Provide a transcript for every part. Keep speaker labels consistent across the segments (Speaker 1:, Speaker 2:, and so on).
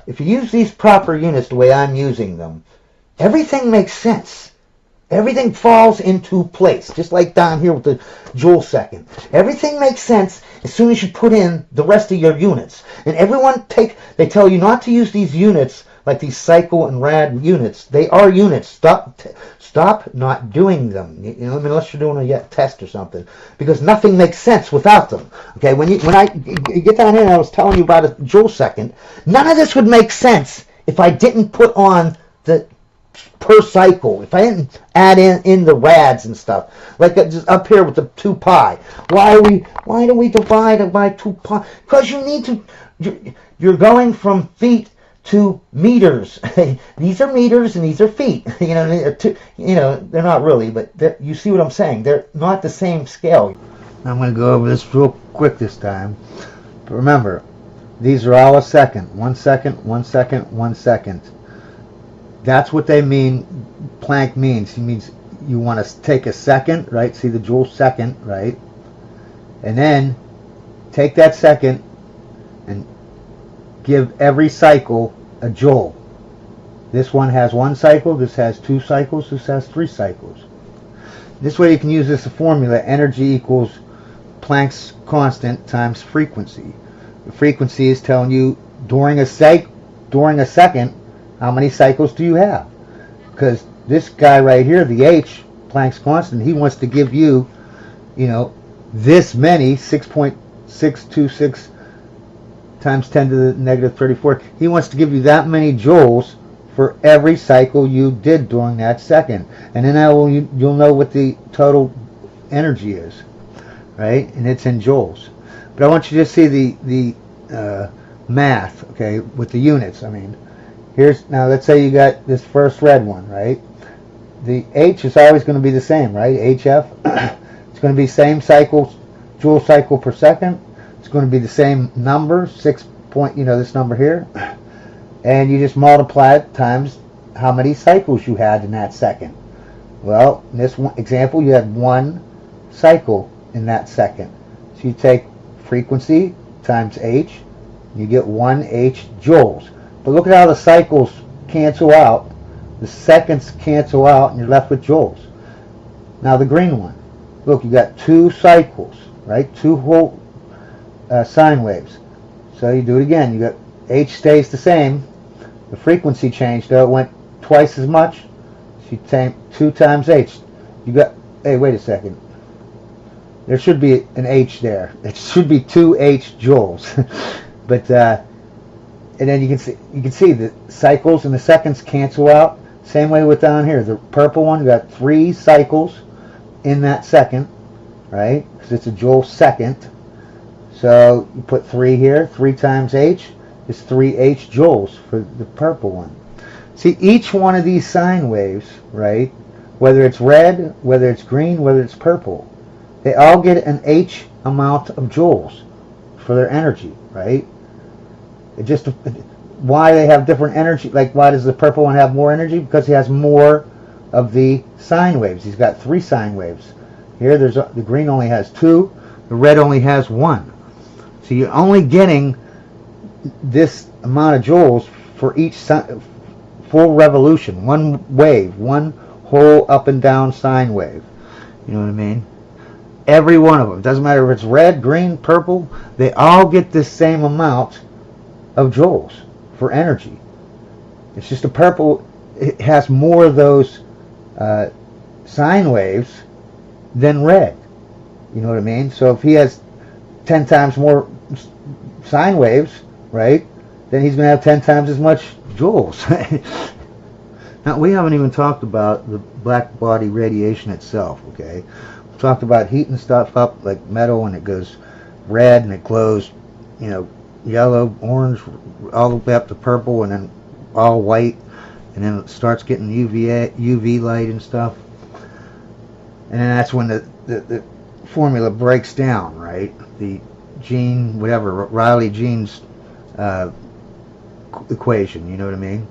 Speaker 1: if you use these proper units the way I'm using them, everything makes sense. Everything falls into place, just like down here with the joule second. Everything makes sense as soon as you put in the rest of your units. And they tell you not to use these units like these cycle and rad units. They are units. Stop not doing them. Unless you're doing a test or something, because nothing makes sense without them. Okay, when I get down here and I was telling you about a joule second, none of this would make sense if I didn't put on the per cycle, if I didn't add in the rads and stuff, like just up here with the 2 pi. Why do we divide it by 2 pi? Because you need to, you're going from feet to meters. These are meters and these are feet. They're not really, but you see what I'm saying. They're not the same scale. I'm going to go over this real quick this time. But remember, these are all a second. 1 second, 1 second, 1 second. That's what they mean, Planck means. He means you want to take a second, right? See the joule second, right? And then take that second and give every cycle a joule. This one has 1 cycle, this has 2 cycles, this has 3 cycles. This way you can use this formula, energy equals Planck's constant times frequency. The frequency is telling you during a second, how many cycles do you have? Because this guy right here, the H, Planck's constant, he wants to give you, this many, 6.626 times 10 to the negative 34. He wants to give you that many joules for every cycle you did during that second. And then you'll know what the total energy is, right? And it's in joules. But I want you to see the math, okay, with the units. Now let's say you got this first red one, right? The H is always going to be the same, right? HF. It's going to be same cycles, joule cycle per second. It's going to be the same number, this number here. And you just multiply it times how many cycles you had in that second. Well, in this one example, you had 1 cycle in that second. So you take frequency times H, you get 1 H joules. But look at how the cycles cancel out. The seconds cancel out, and you're left with joules. Now the green one. Look, you got 2 cycles, right? 2 whole sine waves. So you do it again. You got H stays the same. The frequency changed, though. It went twice as much. So you take 2 times H. You got. Hey, wait a second. There should be an H there. It should be 2H joules. But and then you can see the cycles and the seconds cancel out. Same way with down here. The purple one, you got 3 cycles in that second, right? Because it's a joule second. So you put 3 here. 3 times H is 3H joules for the purple one. See, each one of these sine waves, right? Whether it's red, whether it's green, whether it's purple, they all get an H amount of joules for their energy, right? It just, why they have different energy, like why does the purple one have more energy? Because he has more of the sine waves. He's got 3 sine waves. Here, the green only has 2, the red only has 1. So you're only getting this amount of joules for each full revolution, 1 wave, 1 whole up and down sine wave. You know what I mean? Every one of them. It doesn't matter if it's red, green, purple, they all get this same amount of joules for energy. It's just the purple, it has more of those sine waves than red. You know what I mean? So if he has 10 times more sine waves, right, then he's going to have 10 times as much joules. Now, we haven't even talked about the black body radiation itself, okay? We talked about heating stuff up like metal, and it goes red and it glows, yellow, orange, all the way up to purple, and then all white, and then it starts getting UV light and stuff. And then that's when the formula breaks down, right? The gene, whatever, Riley-Jean's equation, you know what I mean?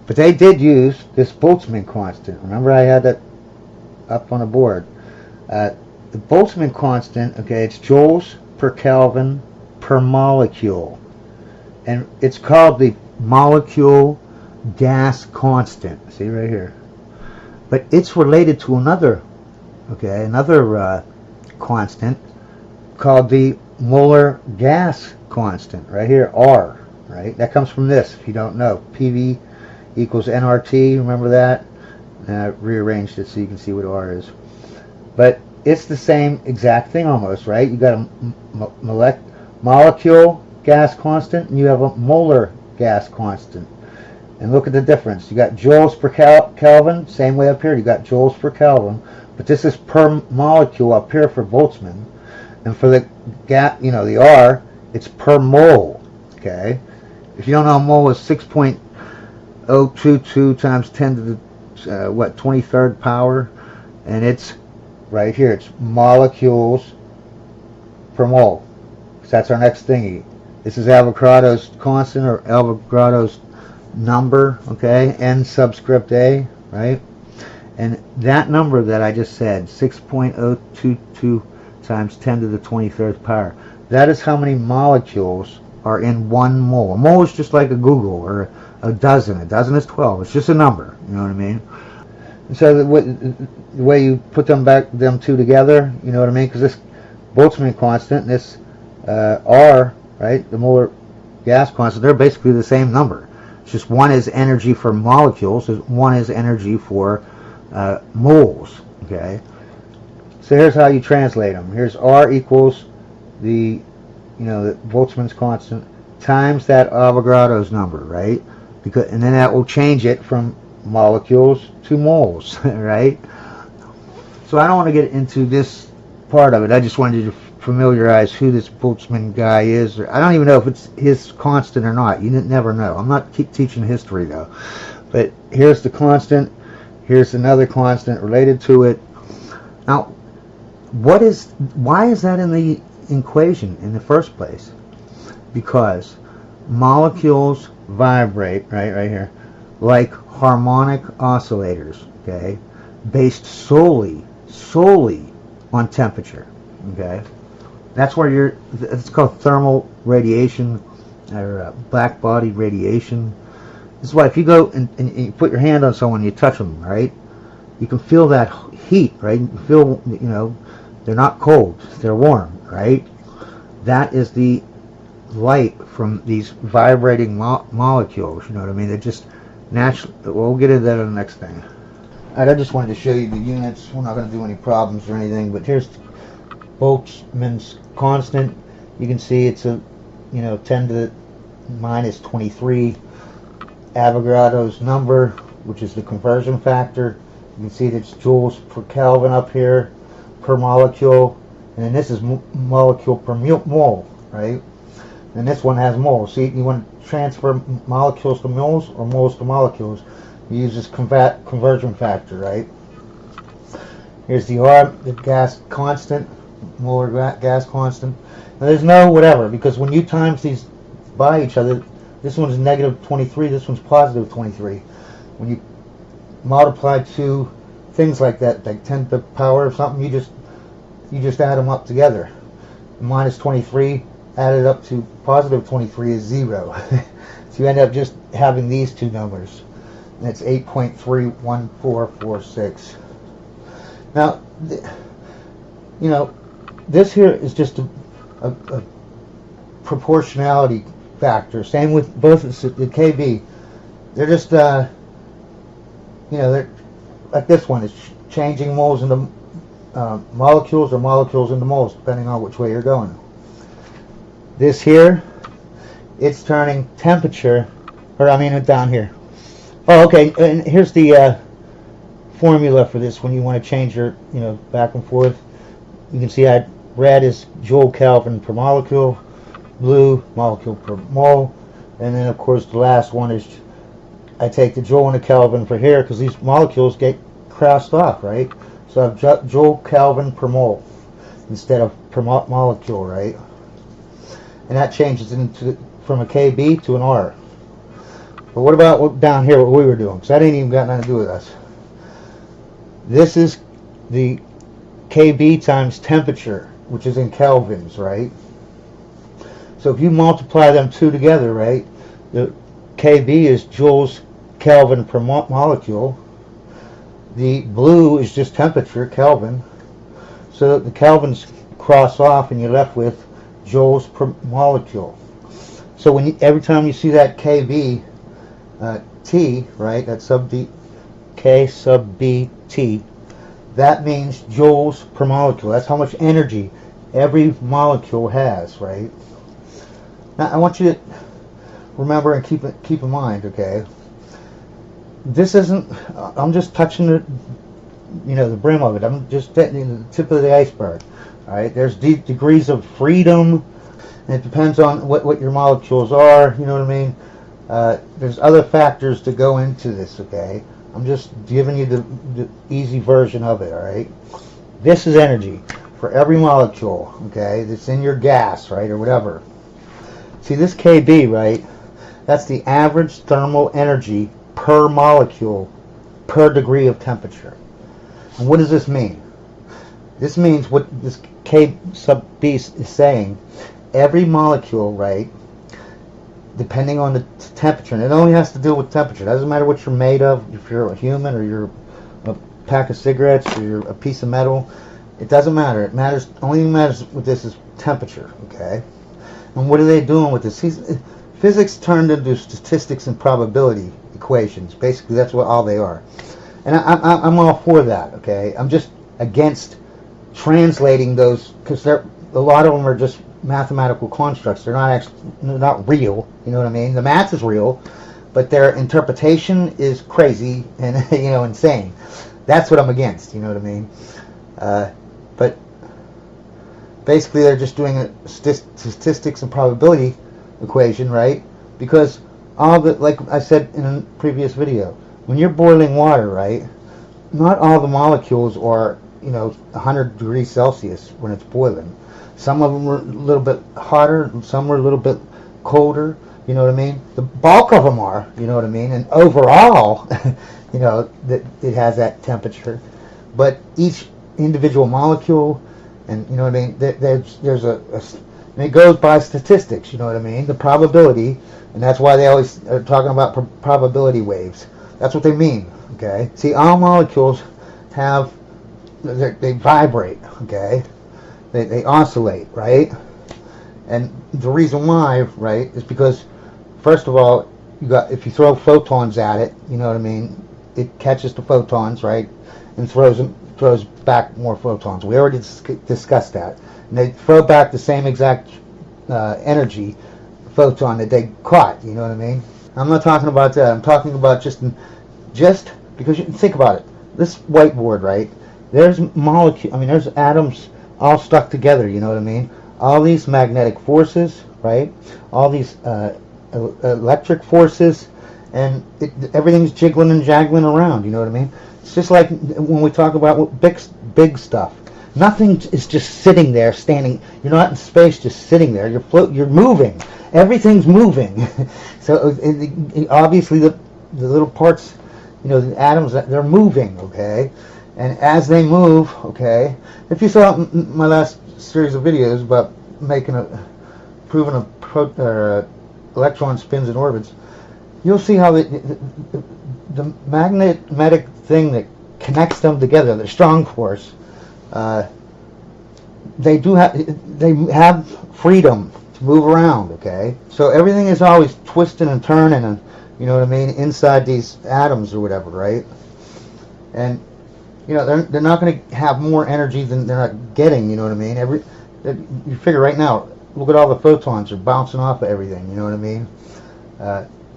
Speaker 1: But they did use this Boltzmann constant. Remember, I had that up on the board. The Boltzmann constant, okay, it's joules per Kelvin per molecule. And it's called the molecule gas constant. See right here. But it's related to another, another constant called the molar gas constant. Right here, R. Right? That comes from this, if you don't know. PV equals nRT. Remember that? And I rearranged it so you can see what R is. But it's the same exact thing almost, right? You got a molecule gas constant and you have a molar gas constant. And look at the difference. You got joules per Kelvin, same way up here. You got joules per Kelvin, but this is per molecule up here for Boltzmann. And for the the R, it's per mole. Okay. If you don't know, a mole is 6.022 times 10 to the 23rd power, and it's right here. It's molecules per mole. So that's our next thingy. This is Avogadro's constant, or Avogadro's number, okay, n subscript a, right? And that number that I just said, 6.022 times 10 to the 23rd power, that is how many molecules are in 1 mole. A mole is just like a googol or a dozen. A dozen is 12. It's just a number. You know what I mean? And so the way you put them two together, you know what I mean? Because this Boltzmann constant and this R, right, the molar gas constant, they're basically the same number. It's just one is energy for molecules, one is energy for moles. Okay. So here's how you translate them. Here's R equals the the Boltzmann's constant times that Avogadro's number, right? Because, and then that will change it from molecules to moles, right? So I don't want to get into this part of it. I just wanted you to familiarize who this Boltzmann guy is. I don't even know if it's his constant or not. You never know. I'm not teaching history though. But here's the constant. Here's another constant related to it. Now, why is that in the equation in the first place? Because molecules vibrate right here like harmonic oscillators, okay, based solely on temperature. Okay, that's where it's called thermal radiation or black body radiation. This is why if you go and you put your hand on someone and you touch them, right, you can feel that heat, right? You can feel, they're not cold, they're warm, right? That is the light from these vibrating molecules, you know what I mean? They're just naturally. We'll get into that on the next thing. Alright, I just wanted to show you the units. We're not going to do any problems or anything, but here's Boltzmann's constant. You can see it's a 10 to the minus 23. Avogadro's number, which is the conversion factor. You can see that it's joules per Kelvin up here, per molecule, and then this is molecule per mole, right? And this one has moles. See, you want to transfer molecules to moles or moles to molecules, you use this conversion factor, right? Here's the R, the gas constant, molar gas constant. Now there's no whatever, because when you times these by each other, this one's negative 23, this one's positive 23. When you multiply two things like that, like 10 to the power or something, you just add them up together. Minus 23 added up to positive 23 is 0. So you end up just having these two numbers. And it's 8.31446. Now, this here is just a proportionality factor. Same with both the KB. They're just, they're like this one is changing moles into molecules or molecules into moles, depending on which way you're going. This here, it's turning temperature, or I mean down here. Oh, okay, and here's the formula for this when you want to change your, back and forth. You can see red is joule Kelvin per molecule, blue molecule per mole, and then of course the last one is I take the joule and the Kelvin for here because these molecules get crossed off, right? So I have joule Kelvin per mole instead of per molecule, right? And that changes into from a KB to an R. But what about down here, what we were doing? Because that ain't even got nothing to do with us. This is the KB times temperature, which is in kelvins, right? So if you multiply them two together, right, the KB is joules Kelvin per molecule. The blue is just temperature, Kelvin. So the Kelvins cross off and you're left with joules per molecule. So when every time you see that KB T, right, that sub D, K sub B T, that means joules per molecule. That's how much energy every molecule has, right? Now I want you to remember and keep in mind, okay? This isn't. I'm just touching the brim of it. I'm just hitting the tip of the iceberg. All right. There's deep degrees of freedom, and it depends on what your molecules are. You know what I mean? There's other factors to go into this. Okay. I'm just giving you the easy version of it. All right. This is energy for every molecule. Okay. That's in your gas, right, or whatever. See this KB, right? That's the average thermal energy per molecule per degree of temperature. And what does this mean? This means what this K sub B is saying. Every molecule, right, depending on the temperature, and it only has to do with temperature. It doesn't matter what you're made of, if you're a human or you're a pack of cigarettes or you're a piece of metal. It doesn't matter. It matters. Only thing matters with this is temperature. Okay. And what are they doing with this? Physics turned into statistics and probability equations. Basically, that's what all they are. And I'm all for that, okay? I'm just against translating those, because a lot of them are just mathematical constructs. They're not real, you know what I mean? The math is real, but their interpretation is crazy and insane. That's what I'm against, you know what I mean? But basically, they're just doing a statistics and probability equation, right? Because all the, like I said in a previous video, when you're boiling water, right, not all the molecules are 100 degrees Celsius when it's boiling. Some of them are a little bit hotter and some are a little bit colder, you know what I mean? The bulk of them are, you know what I mean? And overall that it has that temperature, but each individual molecule, and you know what I mean, there's and it goes by statistics, you know what I mean? The probability, and that's why they always are talking about probability waves. That's what they mean, okay? See, all molecules they vibrate, okay? They oscillate, right? And the reason why, right, is because, first of all, if you throw photons at it, you know what I mean, it catches the photons, right, and throws back more photons. We already discussed that. And they throw back the same exact energy photon that they caught, you know what I mean? I'm not talking about that. I'm talking about just because you think about it. This whiteboard, right? There's there's atoms all stuck together, you know what I mean? All these magnetic forces, right? All these electric forces, and everything's jiggling and jaggling around, you know what I mean? It's just like when we talk about big stuff. Nothing is just sitting there, standing. You're not in space just sitting there. You're moving. Everything's moving. So obviously the little parts, the atoms, they're moving, okay? And as they move, okay, if you saw my last series of videos about proving electron spins in orbits, you'll see how the magnetic thing that connects them together, the strong force, they have freedom to move around, okay? So everything is always twisting and turning, and you know what I mean, inside these atoms or whatever, right? And they're not going to have more energy than they're not getting, you know what I mean? You figure right now, look at all the photons are bouncing off of everything, you know what I mean?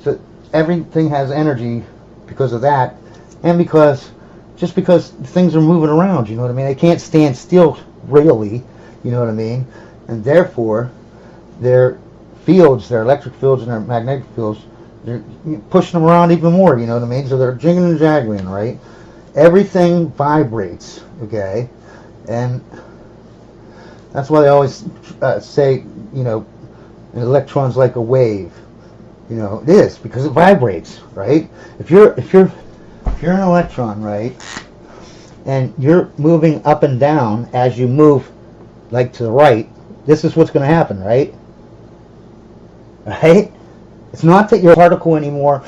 Speaker 1: So everything has energy because of that, and because things are moving around, you know what I mean? They can't stand still, really, you know what I mean? And therefore, their fields, their electric fields and their magnetic fields, they're pushing them around even more, you know what I mean? So they're jiggling and jaggling, right? Everything vibrates, okay? And that's why they always say, an electron's like a wave. It is, because it vibrates, right? If you're an electron, right, and you're moving up and down as you move, like to the right, this is what's going to happen, right? Right? It's not that you're a particle anymore.